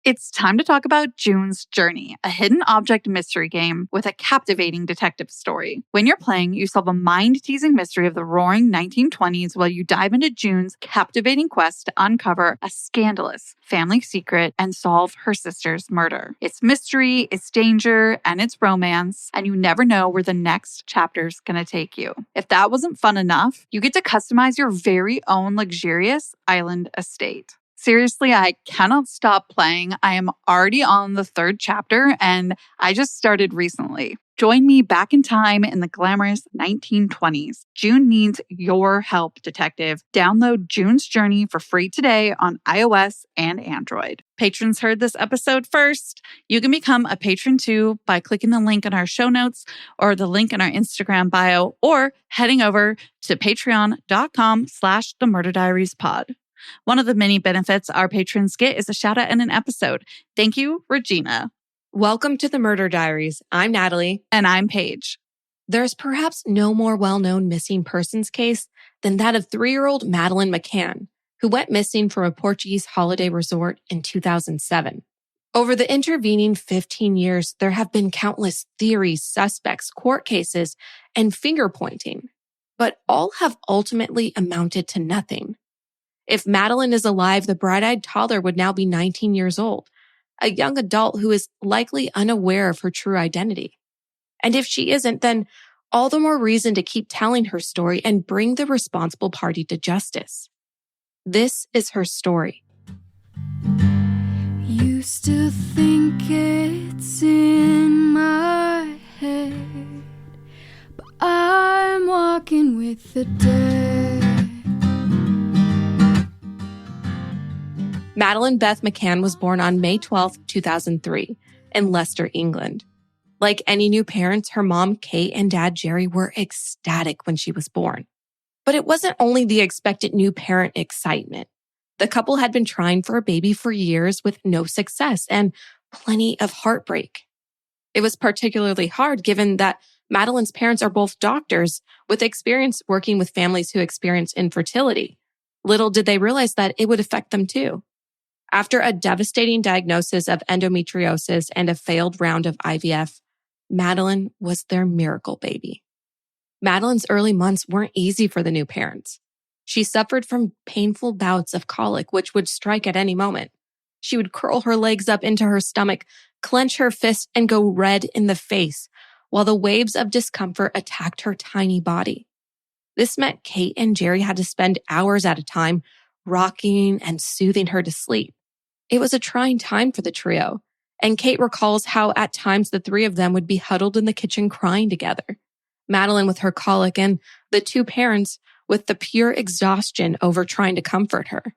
It's time to talk about June's Journey, a hidden object mystery game with a captivating detective story. When you're playing, you solve a mind-teasing mystery of the roaring 1920s while you dive into June's captivating quest to uncover a scandalous family secret and solve her sister's murder. It's mystery, it's danger, and it's romance, and you never know where the next chapter's gonna take you. If that wasn't fun enough, you get to customize your very own luxurious island estate. Seriously, I cannot stop playing. I am already on the 3rd chapter and I just started recently. Join me back in time in the glamorous 1920s. June needs your help, detective. Download June's Journey for free today on iOS and Android. Patrons heard this episode first. You can become a patron too by clicking the link in our show notes or the link in our Instagram bio or heading over to patreon.com/themurderdiariespod. One of the many benefits our patrons get is a shout out in an episode. Thank you, Regina. Welcome to the Murder Diaries. I'm Natalie. And I'm Paige. There's perhaps no more well-known missing persons case than that of 3-year-old Madeleine McCann, who went missing from a Portuguese holiday resort in 2007. Over the intervening 15 years, there have been countless theories, suspects, court cases, and finger-pointing, but all have ultimately amounted to nothing. If Madeleine is alive, the bright-eyed toddler would now be 19 years old, a young adult who is likely unaware of her true identity. And if she isn't, then all the more reason to keep telling her story and bring the responsible party to justice. This is her story. Used to think it's in my head, but I'm walking with the dead. Madeleine Beth McCann was born on May 12, 2003, in Leicester, England. Like any new parents, her mom, Kate, and dad, Jerry, were ecstatic when she was born. But it wasn't only the expected new parent excitement. The couple had been trying for a baby for years with no success and plenty of heartbreak. It was particularly hard given that Madeleine's parents are both doctors with experience working with families who experience infertility. Little did they realize that it would affect them too. After a devastating diagnosis of endometriosis and a failed round of IVF, Madeleine was their miracle baby. Madeleine's early months weren't easy for the new parents. She suffered from painful bouts of colic, which would strike at any moment. She would curl her legs up into her stomach, clench her fists, and go red in the face, while the waves of discomfort attacked her tiny body. This meant Kate and Jerry had to spend hours at a time rocking and soothing her to sleep. It was a trying time for the trio, and Kate recalls how at times the three of them would be huddled in the kitchen crying together. Madeleine with her colic and the two parents with the pure exhaustion over trying to comfort her.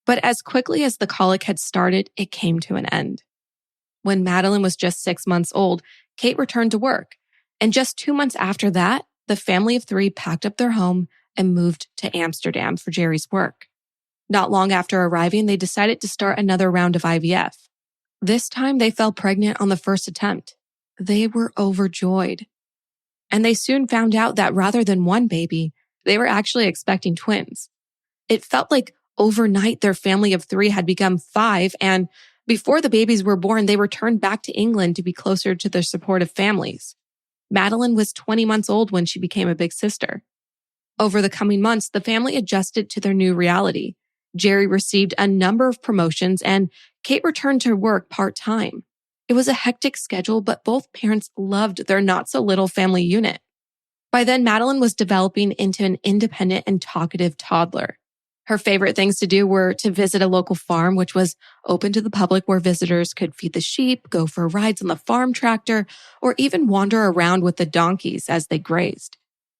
But as quickly as the colic had started, it came to an end. When Madeleine was just 6 months old, Kate returned to work, and just 2 months after that, the family of 3 packed up their home and moved to Amsterdam for Jerry's work. Not long after arriving, they decided to start another round of IVF. This time, they fell pregnant on the first attempt. They were overjoyed. And they soon found out that rather than one baby, they were actually expecting twins. It felt like overnight their family of 3 had become 5, and before the babies were born, they returned back to England to be closer to their supportive families. Madeleine was 20 months old when she became a big sister. Over the coming months, the family adjusted to their new reality. Jerry received a number of promotions and Kate returned to work part-time. It was a hectic schedule, but both parents loved their not-so-little family unit. By then, Madeleine was developing into an independent and talkative toddler. Her favorite things to do were to visit a local farm, which was open to the public where visitors could feed the sheep, go for rides on the farm tractor, or even wander around with the donkeys as they grazed.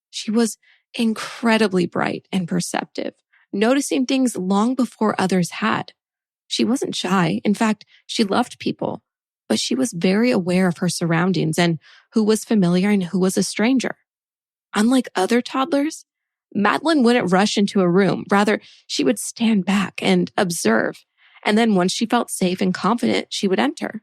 She was incredibly bright and perceptive, noticing things long before others had. She wasn't shy. In fact, she loved people, but she was very aware of her surroundings and who was familiar and who was a stranger. Unlike other toddlers, Madeleine wouldn't rush into a room. Rather, she would stand back and observe. And then once she felt safe and confident, she would enter.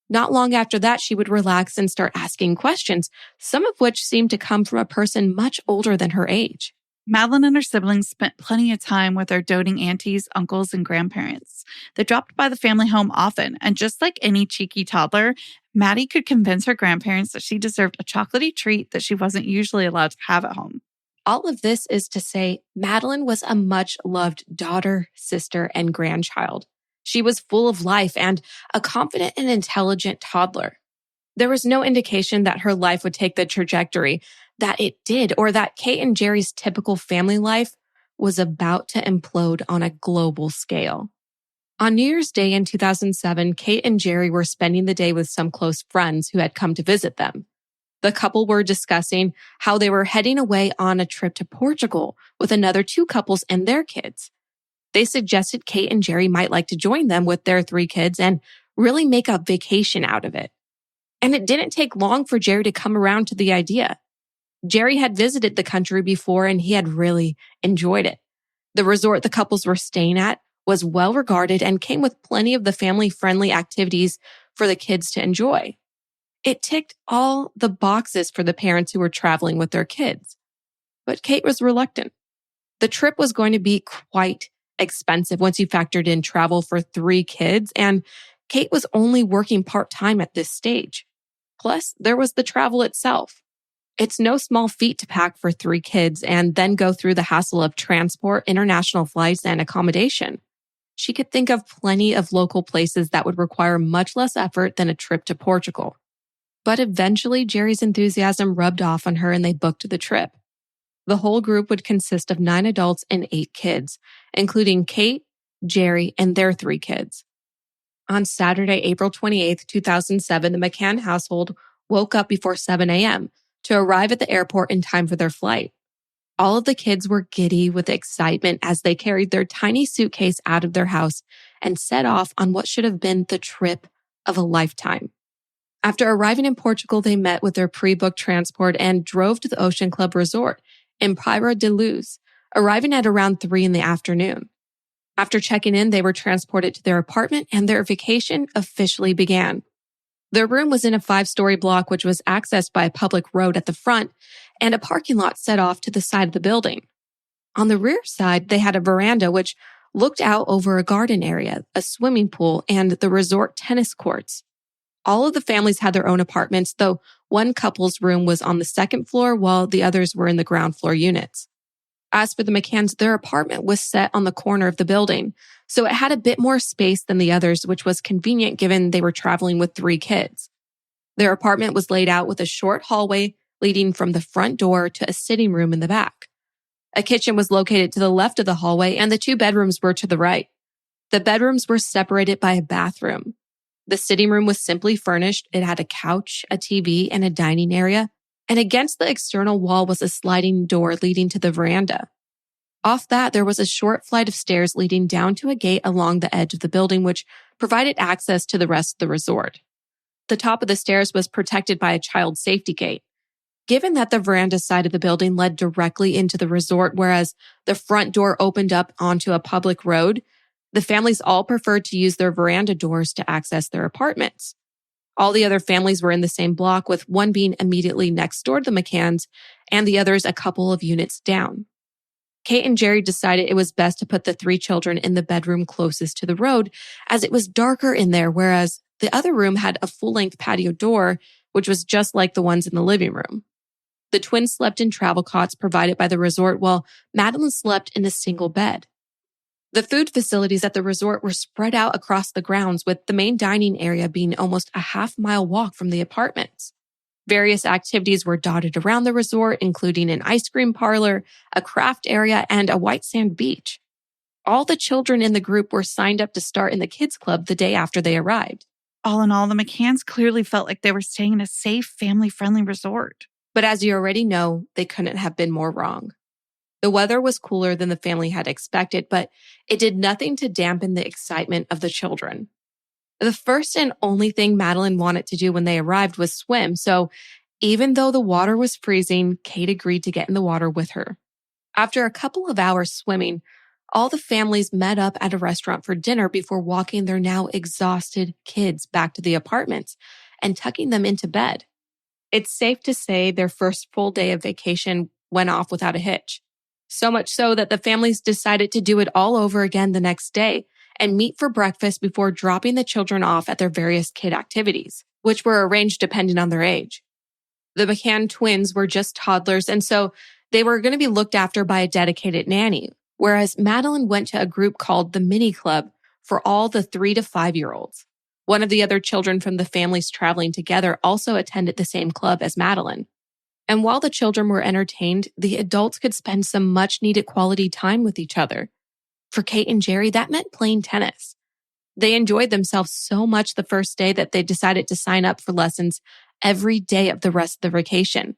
Not long after that, she would relax and start asking questions, some of which seemed to come from a person much older than her age. Madeline and her siblings spent plenty of time with their doting aunties, uncles, and grandparents. They dropped by the family home often, and just like any cheeky toddler, Maddie could convince her grandparents that she deserved a chocolatey treat that she wasn't usually allowed to have at home. All of this is to say, Madeleine was a much-loved daughter, sister, and grandchild. She was full of life and a confident and intelligent toddler. There was no indication that her life would take the trajectory that it did, or that Kate and Jerry's typical family life was about to implode on a global scale. On New Year's Day in 2007, Kate and Jerry were spending the day with some close friends who had come to visit them. The couple were discussing how they were heading away on a trip to Portugal with another 2 couples and their kids. They suggested Kate and Jerry might like to join them with their 3 kids and really make a vacation out of it. And it didn't take long for Jerry to come around to the idea. Jerry had visited the country before and he had really enjoyed it. The resort the couples were staying at was well regarded and came with plenty of the family-friendly activities for the kids to enjoy. It ticked all the boxes for the parents who were traveling with their kids. But Kate was reluctant. The trip was going to be quite expensive once you factored in travel for 3 kids, and Kate was only working part-time at this stage. Plus, there was the travel itself. It's no small feat to pack for 3 kids and then go through the hassle of transport, international flights, and accommodation. She could think of plenty of local places that would require much less effort than a trip to Portugal. But eventually, Jerry's enthusiasm rubbed off on her and they booked the trip. The whole group would consist of 9 adults and 8 kids, including Kate, Jerry, and their 3 kids. On Saturday, April 28, 2007, the McCann household woke up before 7 a.m. to arrive at the airport in time for their flight. All of the kids were giddy with excitement as they carried their tiny suitcase out of their house and set off on what should have been the trip of a lifetime. After arriving in Portugal, they met with their pre-booked transport and drove to the Ocean Club Resort in Praia de Luz, arriving at around 3 in the afternoon. After checking in, they were transported to their apartment and their vacation officially began. Their room was in a 5-story block, which was accessed by a public road at the front and a parking lot set off to the side of the building. On the rear side, they had a veranda which looked out over a garden area, a swimming pool, and the resort tennis courts. All of the families had their own apartments, though one couple's room was on the 2nd floor while the others were in the ground floor units. As for the McCanns, their apartment was set on the corner of the building, so it had a bit more space than the others, which was convenient given they were traveling with 3 kids. Their apartment was laid out with a short hallway leading from the front door to a sitting room in the back. A kitchen was located to the left of the hallway and the 2 bedrooms were to the right. The bedrooms were separated by a bathroom. The sitting room was simply furnished. It had a couch, a TV, and a dining area. And against the external wall was a sliding door leading to the veranda. Off that, there was a short flight of stairs leading down to a gate along the edge of the building, which provided access to the rest of the resort. The top of the stairs was protected by a child safety gate. Given that the veranda side of the building led directly into the resort, whereas the front door opened up onto a public road, the families all preferred to use their veranda doors to access their apartments. All the other families were in the same block, with one being immediately next door to the McCanns and the others a couple of units down. Kate and Jerry decided it was best to put the 3 children in the bedroom closest to the road as it was darker in there, whereas the other room had a full-length patio door, which was just like the ones in the living room. The twins slept in travel cots provided by the resort while Madeleine slept in a single bed. The food facilities at the resort were spread out across the grounds, with the main dining area being almost a half-mile walk from the apartments. Various activities were dotted around the resort, including an ice cream parlor, a craft area, and a white sand beach. All the children in the group were signed up to start in the kids club the day after they arrived. All in all, the McCanns clearly felt like they were staying in a safe, family-friendly resort. But as you already know, they couldn't have been more wrong. The weather was cooler than the family had expected, but it did nothing to dampen the excitement of the children. The first and only thing Madeleine wanted to do when they arrived was swim, so even though the water was freezing, Kate agreed to get in the water with her. After a couple of hours swimming, all the families met up at a restaurant for dinner before walking their now exhausted kids back to the apartments and tucking them into bed. It's safe to say their first full day of vacation went off without a hitch. So much so that the families decided to do it all over again the next day and meet for breakfast before dropping the children off at their various kid activities, which were arranged depending on their age. The McCann twins were just toddlers, and so they were going to be looked after by a dedicated nanny, whereas Madeleine went to a group called the Mini Club for all the 3 to 5-year-olds. One of the other children from the families traveling together also attended the same club as Madeleine. And while the children were entertained, the adults could spend some much-needed quality time with each other. For Kate and Jerry, that meant playing tennis. They enjoyed themselves so much the first day that they decided to sign up for lessons every day of the rest of the vacation.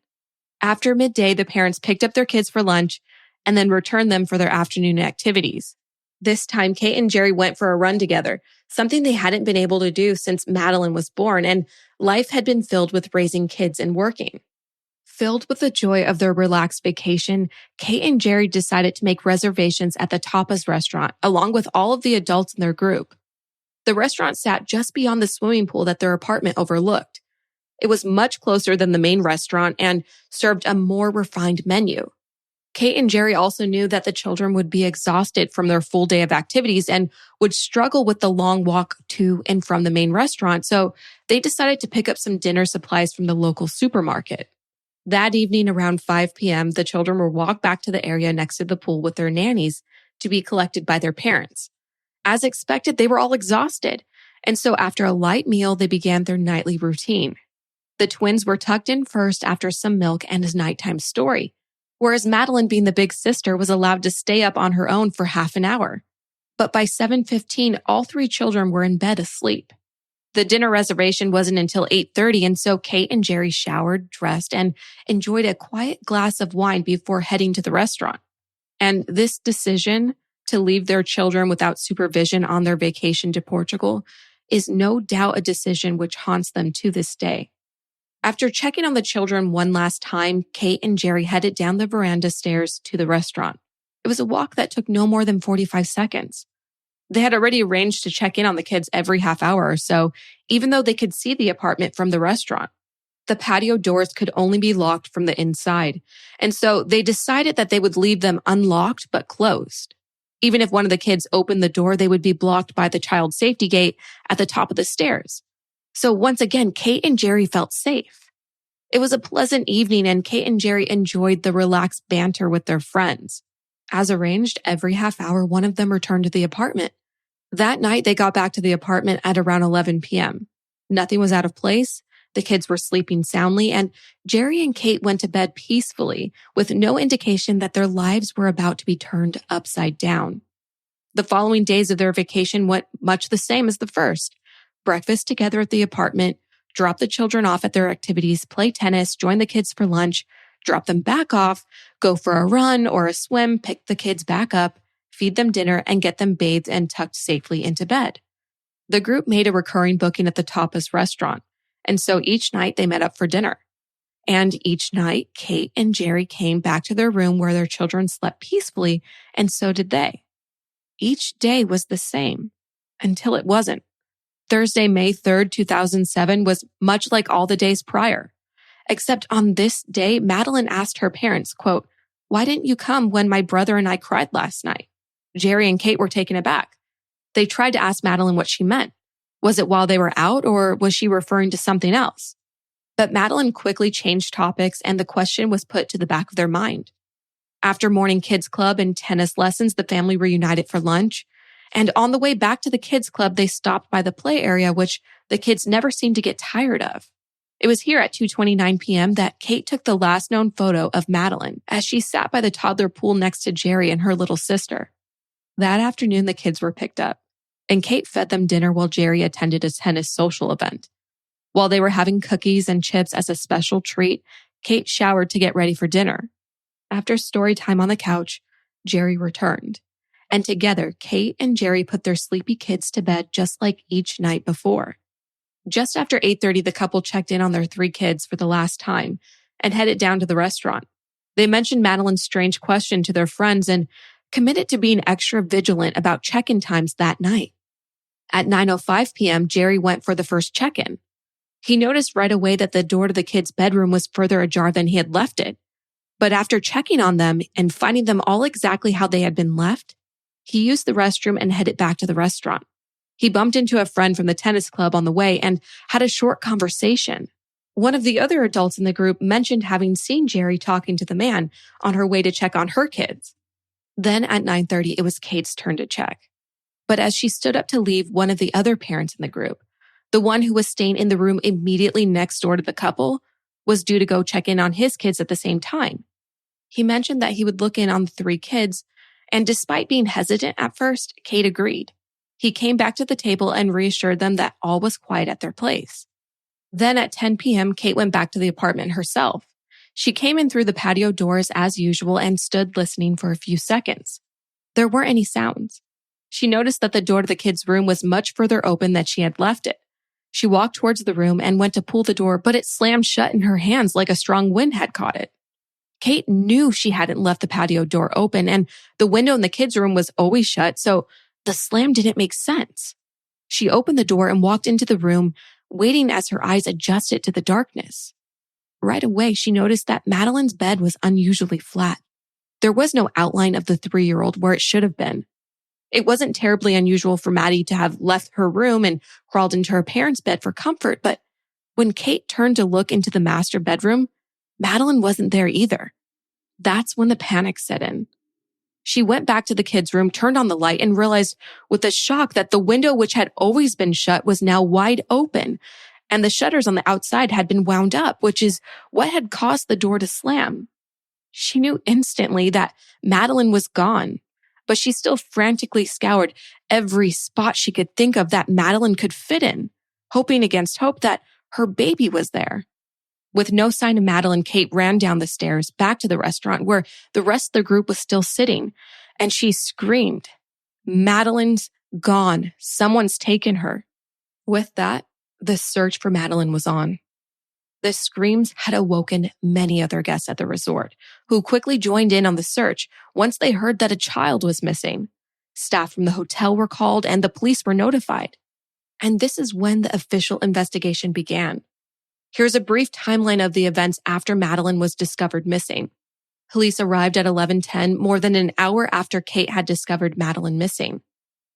After midday, the parents picked up their kids for lunch and then returned them for their afternoon activities. This time, Kate and Jerry went for a run together, something they hadn't been able to do since Madeleine was born, and life had been filled with raising kids and working. Filled with the joy of their relaxed vacation, Kate and Jerry decided to make reservations at the Tapas restaurant, along with all of the adults in their group. The restaurant sat just beyond the swimming pool that their apartment overlooked. It was much closer than the main restaurant and served a more refined menu. Kate and Jerry also knew that the children would be exhausted from their full day of activities and would struggle with the long walk to and from the main restaurant, so they decided to pick up some dinner supplies from the local supermarket. That evening around 5 p.m., the children were walked back to the area next to the pool with their nannies to be collected by their parents. As expected, they were all exhausted, and so after a light meal, they began their nightly routine. The twins were tucked in first after some milk and a nighttime story, whereas Madeleine, being the big sister, was allowed to stay up on her own for half an hour. But by 7:15, all 3 children were in bed asleep. The dinner reservation wasn't until 8:30, and so Kate and Jerry showered, dressed, and enjoyed a quiet glass of wine before heading to the restaurant. And this decision to leave their children without supervision on their vacation to Portugal is no doubt a decision which haunts them to this day. After checking on the children one last time, Kate and Jerry headed down the veranda stairs to the restaurant. It was a walk that took no more than 45 seconds. They had already arranged to check in on the kids every half hour or so, even though they could see the apartment from the restaurant. The patio doors could only be locked from the inside, and so they decided that they would leave them unlocked but closed. Even if one of the kids opened the door, they would be blocked by the child safety gate at the top of the stairs. So once again, Kate and Jerry felt safe. It was a pleasant evening, and Kate and Jerry enjoyed the relaxed banter with their friends. As arranged, every half hour, one of them returned to the apartment. That night, they got back to the apartment at around 11 p.m. Nothing was out of place. The kids were sleeping soundly, and Jerry and Kate went to bed peacefully with no indication that their lives were about to be turned upside down. The following days of their vacation went much the same as the first. Breakfast together at the apartment, drop the children off at their activities, play tennis, join the kids for lunch, drop them back off, go for a run or a swim, pick the kids back up, feed them dinner, and get them bathed and tucked safely into bed. The group made a recurring booking at the Tapas restaurant, and so each night they met up for dinner. And each night, Kate and Jerry came back to their room where their children slept peacefully, and so did they. Each day was the same, until it wasn't. Thursday, May 3rd, 2007 was much like all the days prior. Except on this day, Madeleine asked her parents, quote, "Why didn't you come when my brother and I cried last night?" Jerry and Kate were taken aback. They tried to ask Madeleine what she meant. Was it while they were out, or was she referring to something else? But Madeleine quickly changed topics, and the question was put to the back of their mind. After morning kids club and tennis lessons, the family reunited for lunch. And on the way back to the kids club, they stopped by the play area, which the kids never seemed to get tired of. It was here at 2:29 p.m. that Kate took the last known photo of Madeleine as she sat by the toddler pool next to Jerry and her little sister. That afternoon, the kids were picked up, and Kate fed them dinner while Jerry attended a tennis social event. While they were having cookies and chips as a special treat, Kate showered to get ready for dinner. After story time on the couch, Jerry returned. And together, Kate and Jerry put their sleepy kids to bed just like each night before. Just after 8:30, the couple checked in on their 3 kids for the last time and headed down to the restaurant. They mentioned Madeleine's strange question to their friends and committed to being extra vigilant about check-in times that night. At 9:05 p.m., Jerry went for the first check-in. He noticed right away that the door to the kids' bedroom was further ajar than he had left it. But after checking on them and finding them all exactly how they had been left, he used the restroom and headed back to the restaurant. He bumped into a friend from the tennis club on the way and had a short conversation. One of the other adults in the group mentioned having seen Jerry talking to the man on her way to check on her kids. Then at 9:30, it was Kate's turn to check. But as she stood up to leave, one of the other parents in the group, the one who was staying in the room immediately next door to the couple, was due to go check in on his kids at the same time. He mentioned that he would look in on the 3 kids, and despite being hesitant at first, Kate agreed. He came back to the table and reassured them that all was quiet at their place. Then at 10 p.m., Kate went back to the apartment herself. She came in through the patio doors as usual and stood listening for a few seconds. There weren't any sounds. She noticed that the door to the kids' room was much further open than she had left it. She walked towards the room and went to pull the door, but it slammed shut in her hands like a strong wind had caught it. Kate knew she hadn't left the patio door open, and the window in the kids' room was always shut, so the slam didn't make sense. She opened the door and walked into the room, waiting as her eyes adjusted to the darkness. Right away, she noticed that Madeleine's bed was unusually flat. There was no outline of the 3-year-old where it should have been. It wasn't terribly unusual for Maddie to have left her room and crawled into her parents' bed for comfort, but when Kate turned to look into the master bedroom, Madeleine wasn't there either. That's when the panic set in. She went back to the kids' room, turned on the light, and realized with a shock that the window, which had always been shut, was now wide open, and the shutters on the outside had been wound up, which is what had caused the door to slam. She knew instantly that Madeleine was gone, but she still frantically scoured every spot she could think of that Madeleine could fit in, hoping against hope that her baby was there. With no sign of Madeleine, Kate ran down the stairs back to the restaurant where the rest of the group was still sitting, and she screamed, "Madeleine's gone. Someone's taken her." With that, the search for Madeleine was on. The screams had awoken many other guests at the resort, who quickly joined in on the search once they heard that a child was missing. Staff from the hotel were called and the police were notified. And this is when the official investigation began. Here's a brief timeline of the events after Madeleine was discovered missing. Police arrived at 11:10, more than an hour after Kate had discovered Madeleine missing.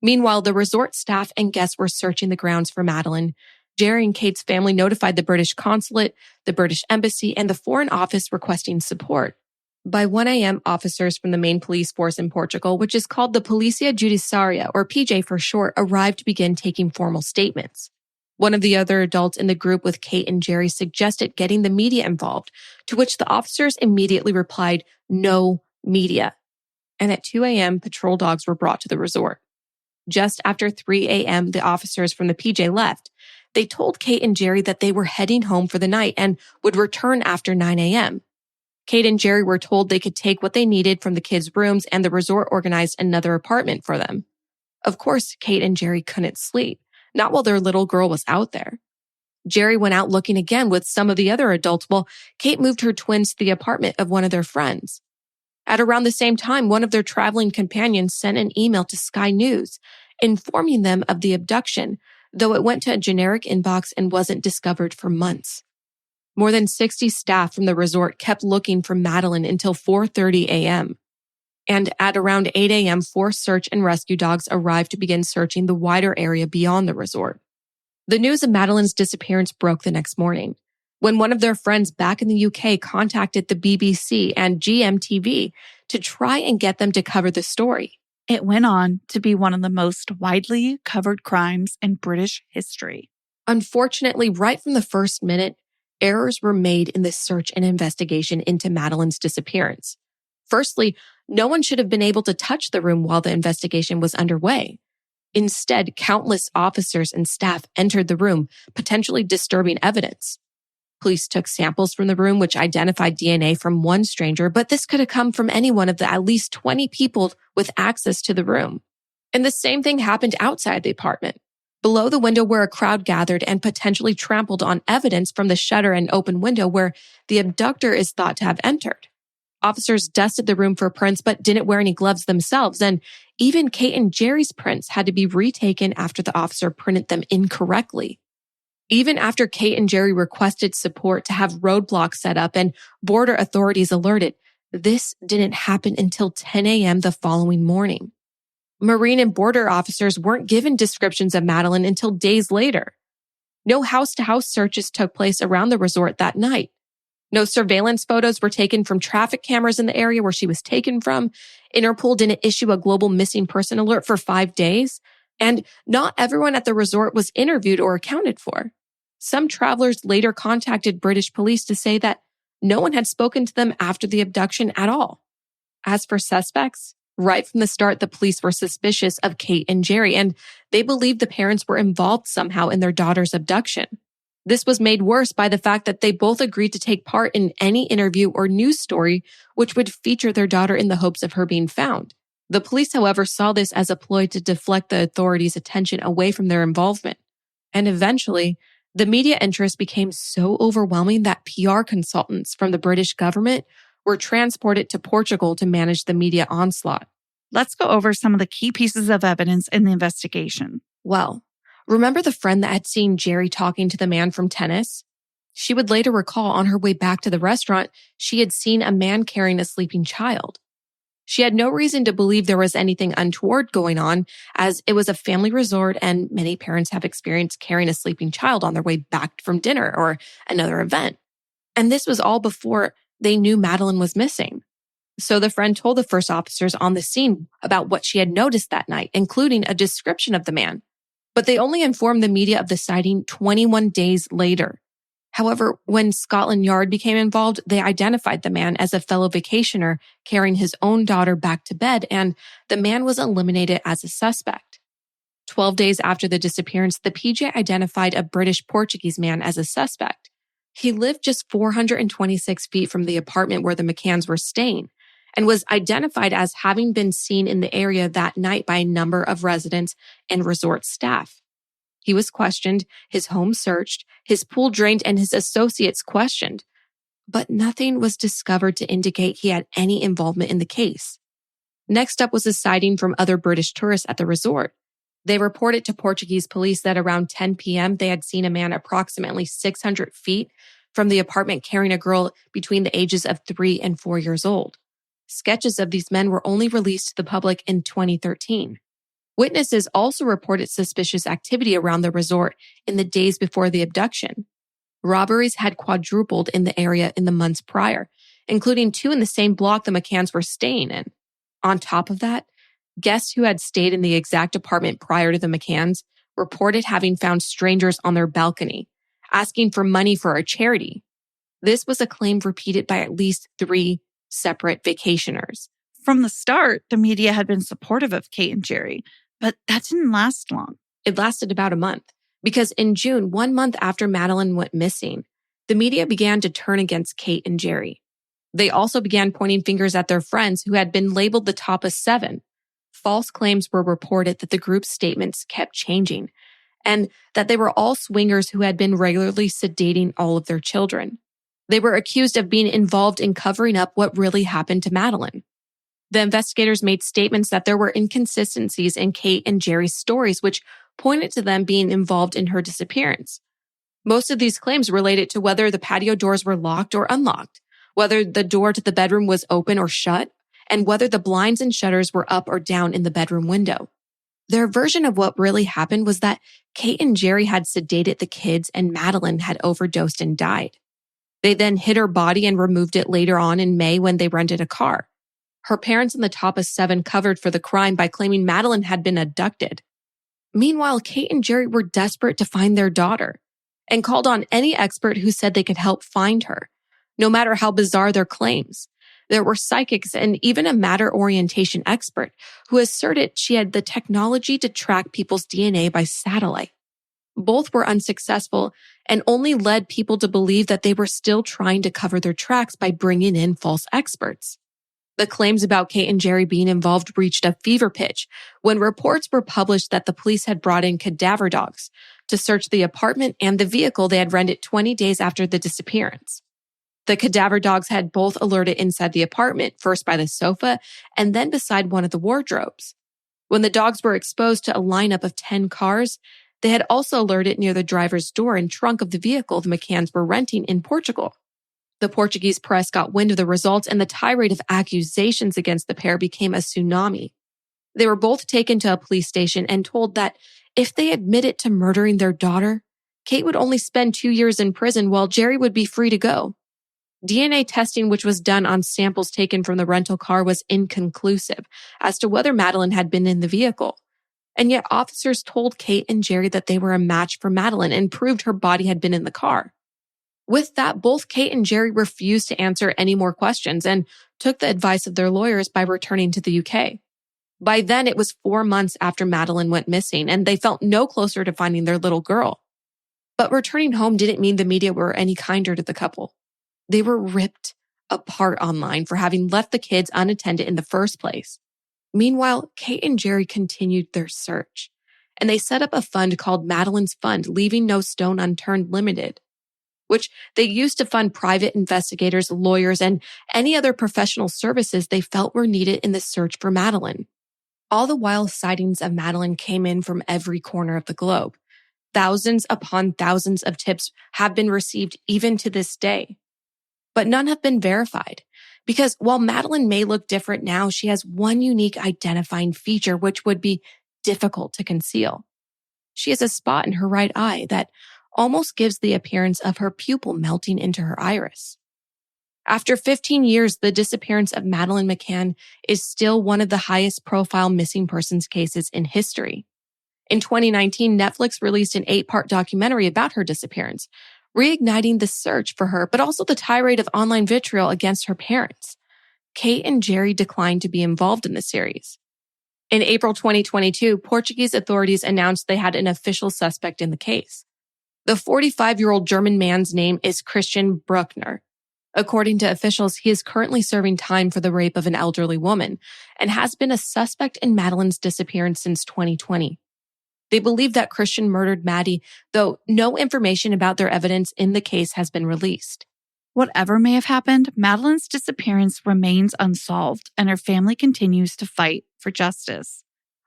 Meanwhile, the resort staff and guests were searching the grounds for Madeleine. Jerry and Kate's family notified the British consulate, the British embassy, and the Foreign Office requesting support. By 1 a.m., officers from the main police force in Portugal, which is called the Polícia Judiciária, or PJ for short, arrived to begin taking formal statements. One of the other adults in the group with Kate and Jerry suggested getting the media involved, to which the officers immediately replied, "No media." And at 2 a.m., patrol dogs were brought to the resort. Just after 3 a.m., the officers from the PJ left. They told Kate and Jerry that they were heading home for the night and would return after 9 a.m. Kate and Jerry were told they could take what they needed from the kids' rooms, and the resort organized another apartment for them. Of course, Kate and Jerry couldn't sleep, not while their little girl was out there. Jerry went out looking again with some of the other adults while Kate moved her twins to the apartment of one of their friends. At around the same time, one of their traveling companions sent an email to Sky News informing them of the abduction, though it went to a generic inbox and wasn't discovered for months. More than 60 staff from the resort kept looking for Madeleine until 4:30 a.m. And at around 8 a.m., 4 search and rescue dogs arrived to begin searching the wider area beyond the resort. The news of Madeleine's disappearance broke the next morning, when one of their friends back in the UK contacted the BBC and GMTV to try and get them to cover the story. It went on to be one of the most widely covered crimes in British history. Unfortunately, right from the first minute, errors were made in the search and investigation into Madeleine's disappearance. Firstly, no one should have been able to touch the room while the investigation was underway. Instead, countless officers and staff entered the room, potentially disturbing evidence. Police took samples from the room, which identified DNA from one stranger, but this could have come from any one of the at least 20 people with access to the room. And the same thing happened outside the apartment, below the window where a crowd gathered and potentially trampled on evidence from the shutter and open window where the abductor is thought to have entered. Officers dusted the room for prints but didn't wear any gloves themselves, and even Kate and Jerry's prints had to be retaken after the officer printed them incorrectly. Even after Kate and Jerry requested support to have roadblocks set up and border authorities alerted, this didn't happen until 10 a.m. the following morning. Marine and border officers weren't given descriptions of Madeleine until days later. No house-to-house searches took place around the resort that night. No surveillance photos were taken from traffic cameras in the area where she was taken from. Interpol didn't issue a global missing person alert for 5 days. And not everyone at the resort was interviewed or accounted for. Some travelers later contacted British police to say that no one had spoken to them after the abduction at all. As for suspects, right from the start, the police were suspicious of Kate and Jerry, and they believed the parents were involved somehow in their daughter's abduction. This was made worse by the fact that they both agreed to take part in any interview or news story which would feature their daughter in the hopes of her being found. The police, however, saw this as a ploy to deflect the authorities' attention away from their involvement. And eventually, the media interest became so overwhelming that PR consultants from the British government were transported to Portugal to manage the media onslaught. Let's go over some of the key pieces of evidence in the investigation. Well, remember the friend that had seen Jerry talking to the man from tennis? She would later recall on her way back to the restaurant, she had seen a man carrying a sleeping child. She had no reason to believe there was anything untoward going on, as it was a family resort and many parents have experienced carrying a sleeping child on their way back from dinner or another event. And this was all before they knew Madeleine was missing. So the friend told the first officers on the scene about what she had noticed that night, including a description of the man. But they only informed the media of the sighting 21 days later. However, when Scotland Yard became involved, they identified the man as a fellow vacationer carrying his own daughter back to bed, and the man was eliminated as a suspect. 12 days after the disappearance, the PJ identified a British Portuguese man as a suspect. He lived just 426 feet from the apartment where the McCanns were staying and was identified as having been seen in the area that night by a number of residents and resort staff. He was questioned, his home searched, his pool drained, and his associates questioned. But nothing was discovered to indicate he had any involvement in the case. Next up was a sighting from other British tourists at the resort. They reported to Portuguese police that around 10 p.m. they had seen a man approximately 600 feet from the apartment carrying a girl between the ages of 3 and 4 years old. Sketches of these men were only released to the public in 2013. Witnesses also reported suspicious activity around the resort in the days before the abduction. Robberies had quadrupled in the area in the months prior, including 2 in the same block the McCanns were staying in. On top of that, guests who had stayed in the exact apartment prior to the McCanns reported having found strangers on their balcony, asking for money for a charity. This was a claim repeated by at least 3 separate vacationers. From the start, the media had been supportive of Kate and Jerry, but that didn't last long. It lasted about a month, because in June, 1 month after Madeleine went missing, the media began to turn against Kate and Jerry. They also began pointing fingers at their friends who had been labeled the top of 7. False claims were reported that the group's statements kept changing and that they were all swingers who had been regularly sedating all of their children. They were accused of being involved in covering up what really happened to Madeleine. The investigators made statements that there were inconsistencies in Kate and Jerry's stories, which pointed to them being involved in her disappearance. Most of these claims related to whether the patio doors were locked or unlocked, whether the door to the bedroom was open or shut, and whether the blinds and shutters were up or down in the bedroom window. Their version of what really happened was that Kate and Jerry had sedated the kids and Madeleine had overdosed and died. They then hid her body and removed it later on in May when they rented a car. Her parents in the top of 7 covered for the crime by claiming Madeleine had been abducted. Meanwhile, Kate and Jerry were desperate to find their daughter and called on any expert who said they could help find her, no matter how bizarre their claims. There were psychics and even a matter orientation expert who asserted she had the technology to track people's DNA by satellite. Both were unsuccessful and only led people to believe that they were still trying to cover their tracks by bringing in false experts. The claims about Kate and Jerry being involved reached a fever pitch when reports were published that the police had brought in cadaver dogs to search the apartment and the vehicle they had rented 20 days after the disappearance. The cadaver dogs had both alerted inside the apartment, first by the sofa and then beside one of the wardrobes. When the dogs were exposed to a lineup of 10 cars, they had also alerted near the driver's door and trunk of the vehicle the McCanns were renting in Portugal. The Portuguese press got wind of the results, and the tirade of accusations against the pair became a tsunami. They were both taken to a police station and told that if they admitted to murdering their daughter, Kate would only spend 2 years in prison while Jerry would be free to go. DNA testing, which was done on samples taken from the rental car, was inconclusive as to whether Madeleine had been in the vehicle. And yet officers told Kate and Jerry that they were a match for Madeleine and proved her body had been in the car. With that, both Kate and Jerry refused to answer any more questions and took the advice of their lawyers by returning to the UK. By then, it was 4 months after Madeleine went missing, and they felt no closer to finding their little girl. But returning home didn't mean the media were any kinder to the couple. They were ripped apart online for having left the kids unattended in the first place. Meanwhile, Kate and Jerry continued their search, and they set up a fund called Madeleine's Fund, Leaving No Stone Unturned Limited, which they used to fund private investigators, lawyers, and any other professional services they felt were needed in the search for Madeleine. All the while, sightings of Madeleine came in from every corner of the globe. Thousands upon thousands of tips have been received even to this day. But none have been verified, because while Madeleine may look different now, she has one unique identifying feature which would be difficult to conceal. She has a spot in her right eye that almost gives the appearance of her pupil melting into her iris. After 15 years, the disappearance of Madeleine McCann is still one of the highest profile missing persons cases in history. In 2019, Netflix released an 8-part documentary about her disappearance, reigniting the search for her, but also the tirade of online vitriol against her parents. Kate and Jerry declined to be involved in the series. In April 2022, Portuguese authorities announced they had an official suspect in the case. The 45-year-old German man's name is Christian Bruckner. According to officials, he is currently serving time for the rape of an elderly woman and has been a suspect in Madeleine's disappearance since 2020. They believe that Christian murdered Maddie, though no information about their evidence in the case has been released. Whatever may have happened, Madeleine's disappearance remains unsolved, and her family continues to fight for justice.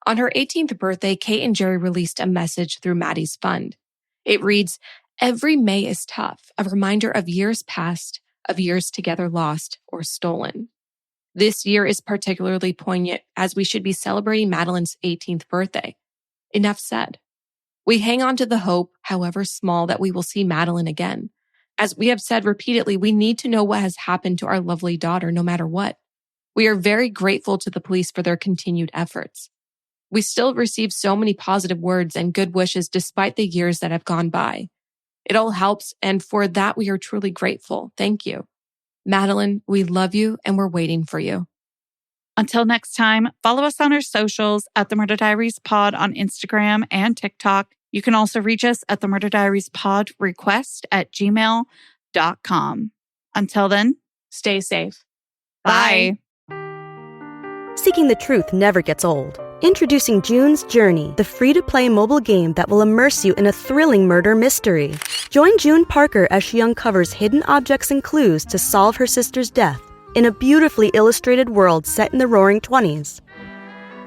On her 18th birthday, Kate and Jerry released a message through Maddie's fund. It reads, "Every May is tough, a reminder of years past, of years together lost or stolen. This year is particularly poignant as we should be celebrating Madeleine's 18th birthday. Enough said. We hang on to the hope, however small, that we will see Madeleine again. As we have said repeatedly, we need to know what has happened to our lovely daughter, no matter what. We are very grateful to the police for their continued efforts. We still receive so many positive words and good wishes despite the years that have gone by. It all helps, and for that we are truly grateful. Thank you. Madeleine, we love you and we're waiting for you." Until next time, follow us on our socials at The Murder Diaries Pod on Instagram and TikTok. You can also reach us at the Murder Diaries Pod request@gmail.com. Until then, Stay safe. bye. Seeking the truth never gets old. Introducing June's Journey, the free-to-play mobile game that will immerse you in a thrilling murder mystery. Join June Parker as she uncovers hidden objects and clues to solve her sister's death in a beautifully illustrated world set in the Roaring '20s.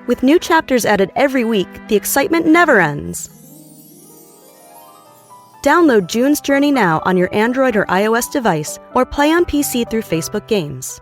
With new chapters added every week, the excitement never ends. Download June's Journey now on your Android or iOS device, or play on PC through Facebook Games.